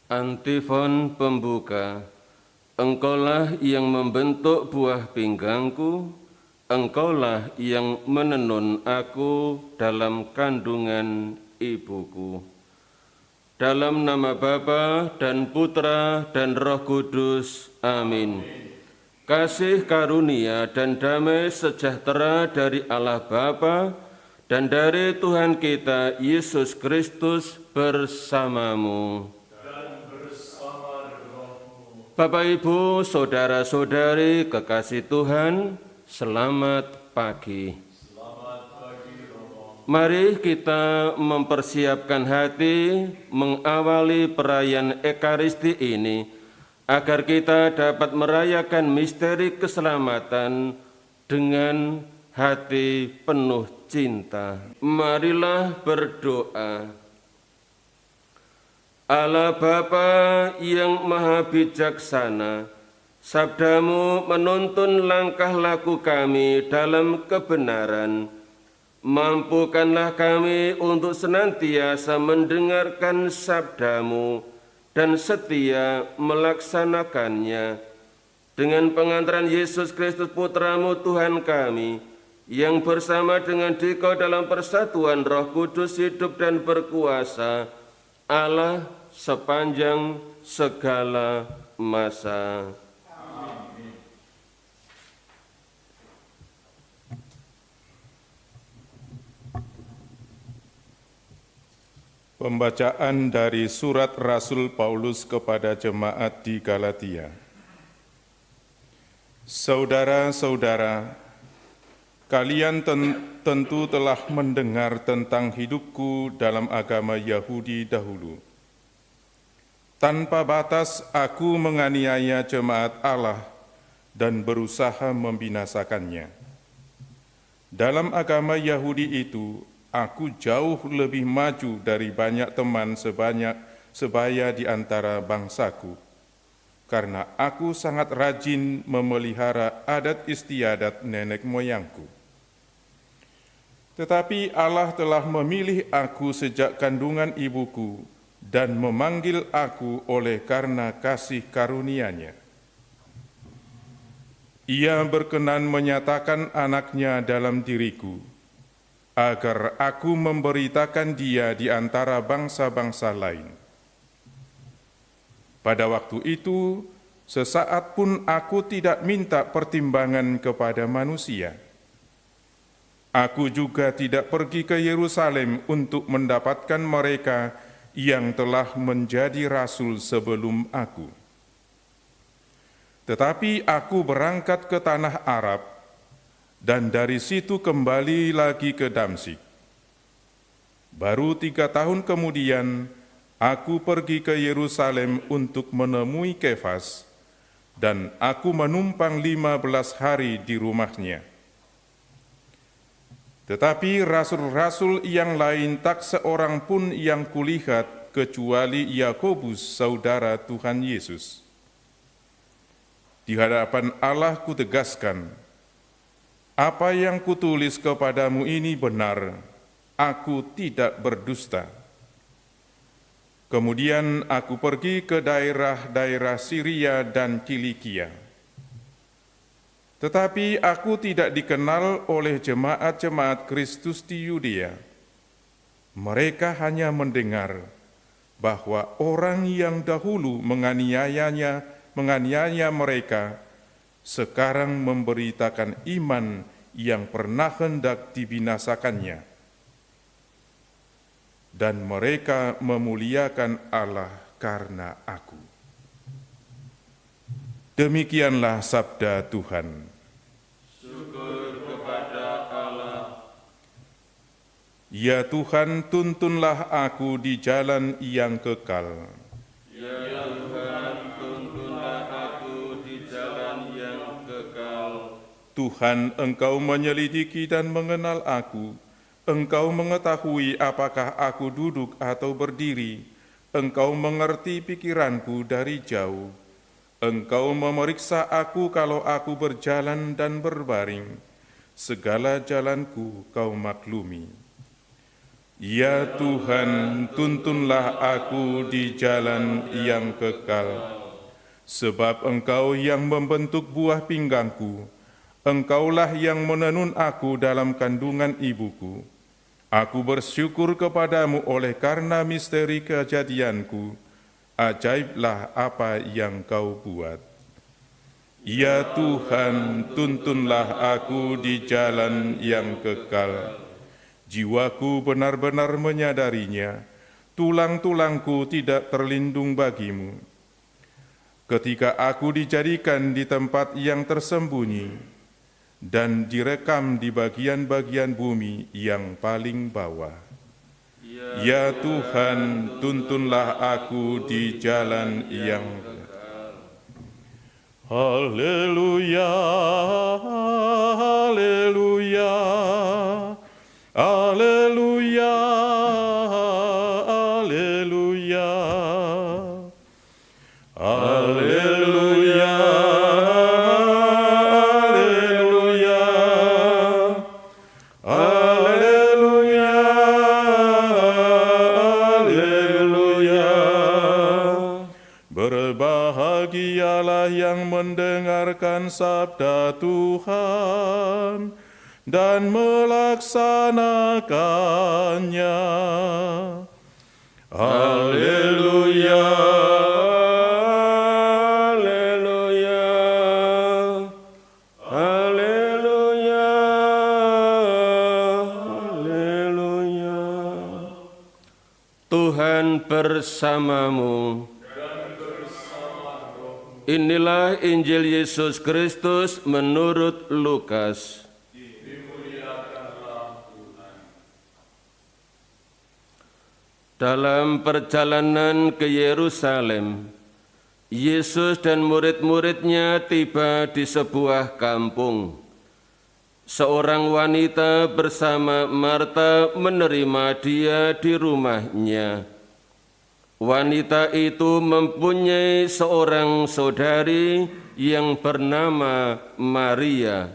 Antifon pembuka. Engkaulah yang membentuk buah pinggangku, Engkaulah yang menenun aku dalam kandungan ibuku. Dalam nama Bapa dan Putra dan Roh Kudus. Amin. Kasih karunia dan damai sejahtera dari Allah Bapa dan dari Tuhan kita Yesus Kristus bersamamu. Bapak, Ibu, saudara-saudari, kekasih Tuhan, selamat pagi. Mari kita mempersiapkan hati mengawali perayaan Ekaristi ini, agar kita dapat merayakan misteri keselamatan dengan hati penuh cinta. Marilah berdoa. Allah Bapa yang Maha Bijaksana, sabdamu menuntun langkah laku kami dalam kebenaran. Mampukanlah kami untuk senantiasa mendengarkan sabdamu dan setia melaksanakannya. Dengan pengantaran Yesus Kristus Putramu Tuhan kami, yang bersama dengan Dikau dalam persatuan Roh Kudus hidup dan berkuasa, Allah sepanjang segala masa. Amin. Pembacaan dari surat Rasul Paulus kepada jemaat di Galatia. Saudara-saudara, kalian tentu telah mendengar tentang hidupku dalam agama Yahudi dahulu. Tanpa batas aku menganiaya jemaat Allah dan berusaha membinasakannya. Dalam agama Yahudi itu, aku jauh lebih maju dari banyak teman sebaya di antara bangsaku, karena aku sangat rajin memelihara adat istiadat nenek moyangku. Tetapi Allah telah memilih aku sejak kandungan ibuku dan memanggil aku oleh karena kasih karunia-Nya. Ia berkenan menyatakan anaknya dalam diriku, agar aku memberitakan Dia di antara bangsa-bangsa lain. Pada waktu itu, sesaat pun aku tidak minta pertimbangan kepada manusia. Aku juga tidak pergi ke Yerusalem untuk mendapatkan mereka yang telah menjadi rasul sebelum aku. Tetapi aku berangkat ke tanah Arab, dan dari situ kembali lagi ke Damsyik. Baru 3 tahun kemudian, aku pergi ke Yerusalem untuk menemui Kefas, dan aku menumpang 15 hari di rumahnya. Tetapi rasul-rasul yang lain tak seorang pun yang kulihat kecuali Yakobus, saudara Tuhan Yesus. Di hadapan Allah kutegaskan, apa yang kutulis kepadamu ini benar, aku tidak berdusta. Kemudian aku pergi ke daerah-daerah Syria dan Kilikia. Tetapi aku tidak dikenal oleh jemaat-jemaat Kristus di Yudea. Mereka hanya mendengar bahwa orang yang dahulu menganiaya mereka, sekarang memberitakan iman yang pernah hendak dibinasakannya. Dan mereka memuliakan Allah karena aku. Demikianlah sabda Tuhan. Syukur kepada Allah. Ya Tuhan, tuntunlah aku di jalan yang kekal. Ya Tuhan, tuntunlah aku di jalan yang kekal. Tuhan, Engkau menyelidiki dan mengenal aku. Engkau mengetahui apakah aku duduk atau berdiri. Engkau mengerti pikiranku dari jauh. Engkau memeriksa aku kalau aku berjalan dan berbaring. Segala jalanku Kau maklumi. Ya Tuhan, tuntunlah aku di jalan yang kekal, sebab Engkau yang membentuk buah pinggangku, Engkaulah yang menenun aku dalam kandungan ibuku. Aku bersyukur kepadamu oleh karena misteri kejadianku, ajaiblah apa yang Kau buat. Ya Tuhan, tuntunlah aku di jalan yang kekal. Jiwaku benar-benar menyadarinya, tulang-tulangku tidak terlindung bagimu. Ketika aku dijadikan di tempat yang tersembunyi dan direkam di bagian-bagian bumi yang paling bawah. Ya Tuhan, tuntunlah aku di jalan yang kekal. Haleluya, haleluya, haleluya, haleluya, haleluya, haleluya, haleluya, haleluya. Berbahagialah yang mendengarkan sabda Tuhan dan melaksanakannya. Haleluya, haleluya, haleluya, haleluya. Tuhan bersamamu. Inilah Injil Yesus Kristus menurut Lukas. Dalam perjalanan ke Yerusalem, Yesus dan murid-muridnya tiba di sebuah kampung. Seorang wanita bersama Marta menerima dia di rumahnya. Wanita itu mempunyai seorang saudari yang bernama Maria.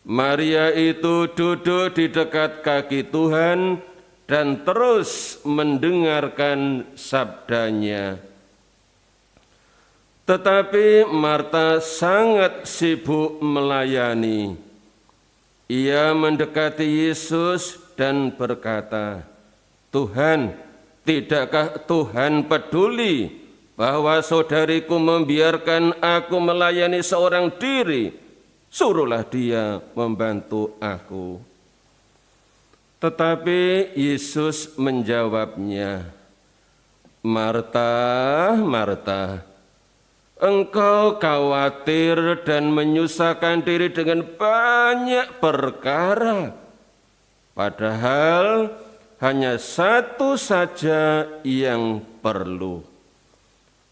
Maria itu duduk di dekat kaki Tuhan dan terus mendengarkan sabdanya. Tetapi Marta sangat sibuk melayani. Ia mendekati Yesus dan berkata, "Tuhan, tidakkah Tuhan peduli bahwa saudariku membiarkan aku melayani seorang diri? Suruhlah dia membantu aku." Tetapi Yesus menjawabnya, "Marta, Marta, engkau khawatir dan menyusahkan diri dengan banyak perkara. Padahal hanya satu saja yang perlu.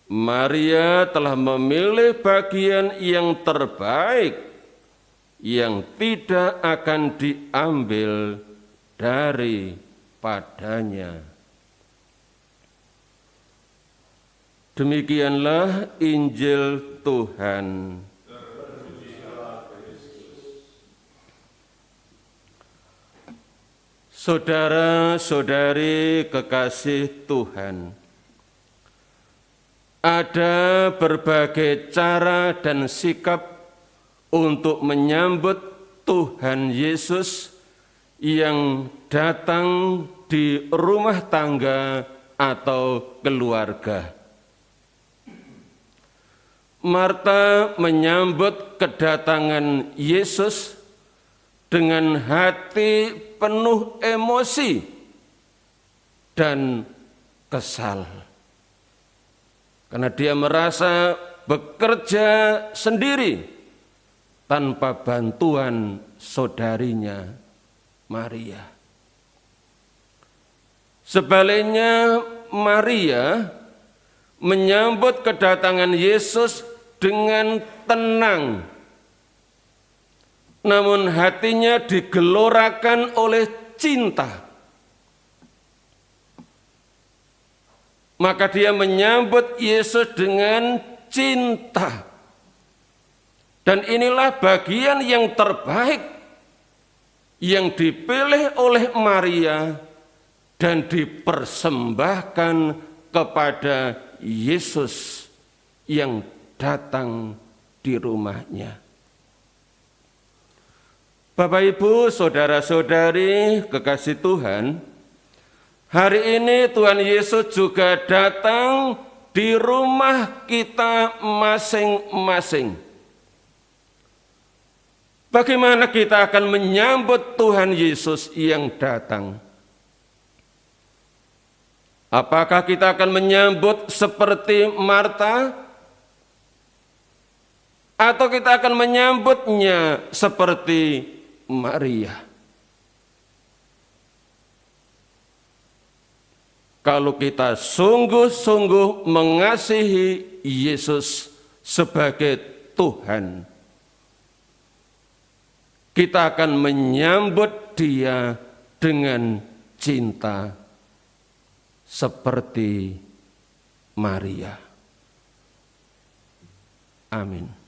Maria telah memilih bagian yang terbaik, yang tidak akan diambil daripadanya." Demikianlah Injil Tuhan. Saudara-saudari kekasih Tuhan, ada berbagai cara dan sikap untuk menyambut Tuhan Yesus yang datang di rumah tangga atau keluarga. Marta menyambut kedatangan Yesus dengan hati penuh emosi dan kesal. Karena dia merasa bekerja sendiri tanpa bantuan saudarinya Maria. Sebaliknya Maria menyambut kedatangan Yesus dengan tenang, namun hatinya digelorakan oleh cinta. Maka dia menyambut Yesus dengan cinta. Dan inilah bagian yang terbaik yang dipilih oleh Maria dan dipersembahkan kepada Yesus yang datang di rumahnya. Bapak, Ibu, saudara-saudari kekasih Tuhan, hari ini Tuhan Yesus juga datang di rumah kita masing-masing. Bagaimana kita akan menyambut Tuhan Yesus yang datang? Apakah kita akan menyambut seperti Marta? Atau kita akan menyambutnya seperti Maria? Kalau kita sungguh-sungguh mengasihi Yesus sebagai Tuhan, kita akan menyambut Dia dengan cinta seperti Maria. Amin.